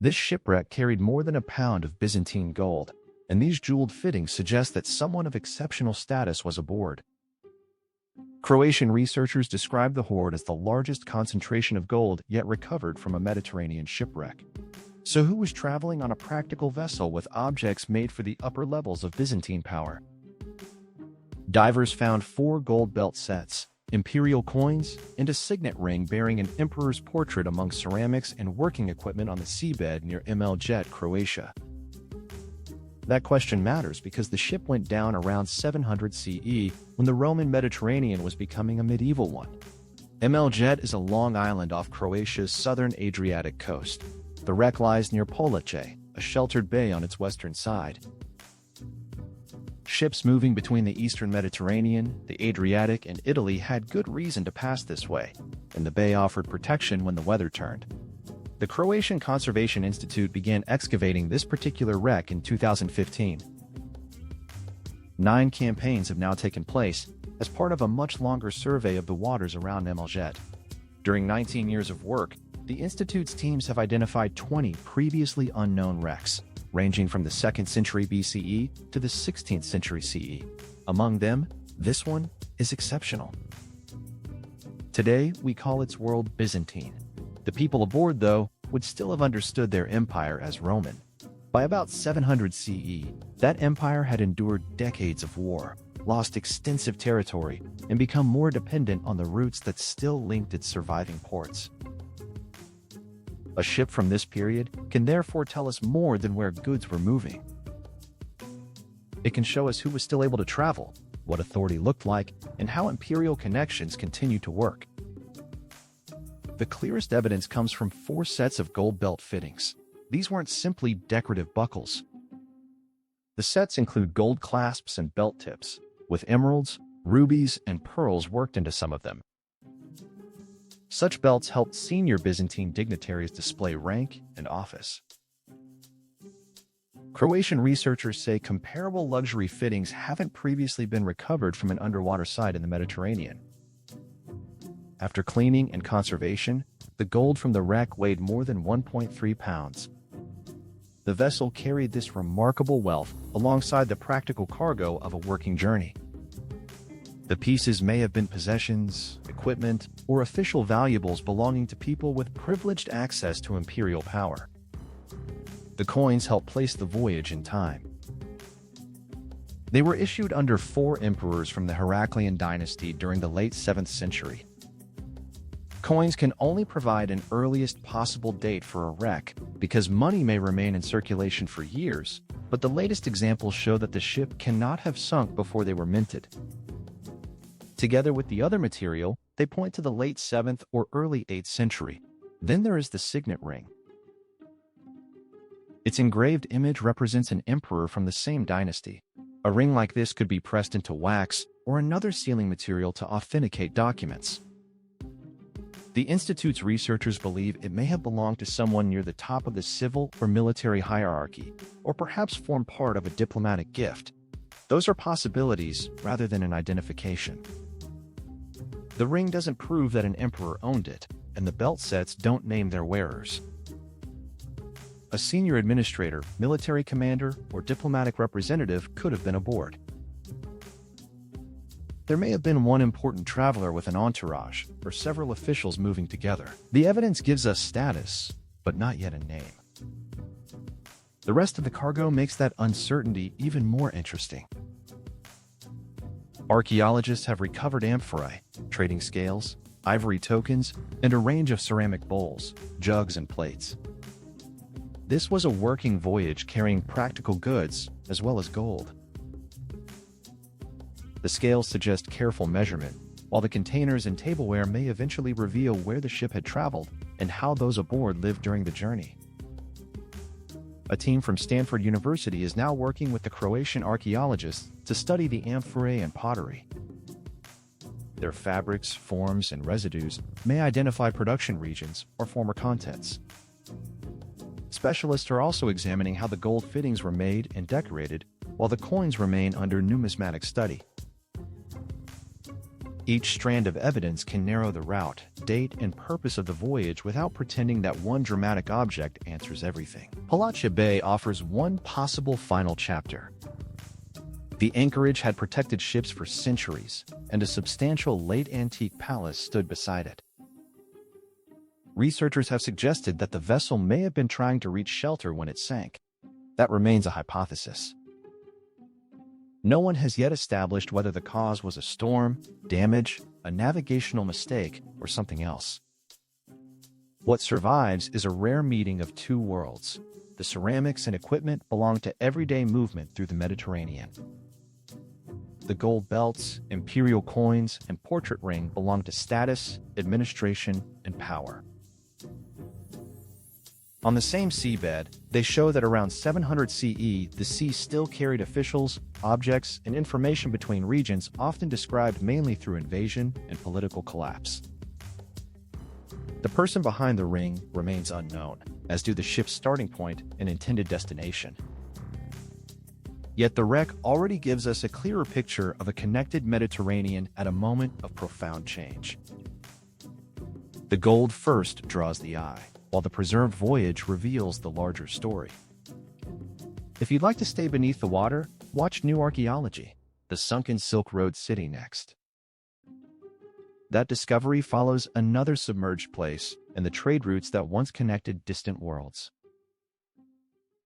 This shipwreck carried more than a pound of Byzantine gold, and these jeweled fittings suggest that someone of exceptional status was aboard. Croatian researchers describe the hoard as the largest concentration of gold yet recovered from a Mediterranean shipwreck. So who was traveling on a practical vessel with objects made for the upper levels of Byzantine power? Divers found 4 gold belt sets, Imperial coins, and a signet ring bearing an emperor's portrait among ceramics and working equipment on the seabed near Mljet, Croatia. That question matters because the ship went down around 700 CE when the Roman Mediterranean was becoming a medieval one. Mljet is a long island off Croatia's southern Adriatic coast. The wreck lies near Polače, a sheltered bay on its western side. Ships moving between the eastern Mediterranean, the Adriatic, and Italy had good reason to pass this way, and the bay offered protection when the weather turned. The Croatian Conservation Institute began excavating this particular wreck in 2015. 9 campaigns have now taken place as part of a much longer survey of the waters around Mljet. During 19 years of work, the Institute's teams have identified 20 previously unknown wrecks, ranging from the 2nd century BCE to the 16th century CE. Among them, this one is exceptional. Today, we call its world Byzantine. The people aboard, though, would still have understood their empire as Roman. By about 700 CE, that empire had endured decades of war, lost extensive territory, and become more dependent on the routes that still linked its surviving ports. A ship from this period can therefore tell us more than where goods were moving. It can show us who was still able to travel, what authority looked like, and how imperial connections continued to work. The clearest evidence comes from 4 sets of gold belt fittings. These weren't simply decorative buckles. The sets include gold clasps and belt tips, with emeralds, rubies, and pearls worked into some of them. Such belts helped senior Byzantine dignitaries display rank and office. Croatian researchers say comparable luxury fittings haven't previously been recovered from an underwater site in the Mediterranean. After cleaning and conservation, the gold from the wreck weighed more than 1.3 pounds. The vessel carried this remarkable wealth alongside the practical cargo of a working journey. The pieces may have been possessions, equipment, or official valuables belonging to people with privileged access to imperial power. The coins help place the voyage in time. They were issued under 4 emperors from the Heraclian dynasty during the late 7th century. Coins can only provide an earliest possible date for a wreck because money may remain in circulation for years, but the latest examples show that the ship cannot have sunk before they were minted. Together with the other material, they point to the late 7th or early 8th century. Then there is the signet ring. Its engraved image represents an emperor from the same dynasty. A ring like this could be pressed into wax or another sealing material to authenticate documents. The Institute's researchers believe it may have belonged to someone near the top of the civil or military hierarchy, or perhaps formed part of a diplomatic gift. Those are possibilities rather than an identification. The ring doesn't prove that an emperor owned it, and the belt sets don't name their wearers. A senior administrator, military commander, or diplomatic representative could have been aboard. There may have been one important traveler with an entourage, or several officials moving together. The evidence gives us status, but not yet a name. The rest of the cargo makes that uncertainty even more interesting. Archaeologists have recovered amphorae, trading scales, ivory tokens, and a range of ceramic bowls, jugs, and plates. This was a working voyage carrying practical goods as well as gold. The scales suggest careful measurement, while the containers and tableware may eventually reveal where the ship had traveled and how those aboard lived during the journey. A team from Stanford University is now working with the Croatian archaeologists to study the amphorae and pottery. Their fabrics, forms, and residues may identify production regions or former contents. Specialists are also examining how the gold fittings were made and decorated, while the coins remain under numismatic study. Each strand of evidence can narrow the route, date, and purpose of the voyage without pretending that one dramatic object answers everything. Polače Bay offers one possible final chapter. The anchorage had protected ships for centuries, and a substantial late-antique palace stood beside it. Researchers have suggested that the vessel may have been trying to reach shelter when it sank. That remains a hypothesis. No one has yet established whether the cause was a storm, damage, a navigational mistake, or something else. What survives is a rare meeting of two worlds. The ceramics and equipment belong to everyday movement through the Mediterranean. The gold belts, imperial coins, and portrait ring belong to status, administration, and power. On the same seabed, they show that around 700 CE, the sea still carried officials, objects, and information between regions, often described mainly through invasion and political collapse. The person behind the ring remains unknown, as do the ship's starting point and intended destination. Yet the wreck already gives us a clearer picture of a connected Mediterranean at a moment of profound change. The gold first draws the eye, while the preserved voyage reveals the larger story. If you'd like to stay beneath the water, watch New Archaeology, the sunken Silk Road city next. That discovery follows another submerged place and the trade routes that once connected distant worlds.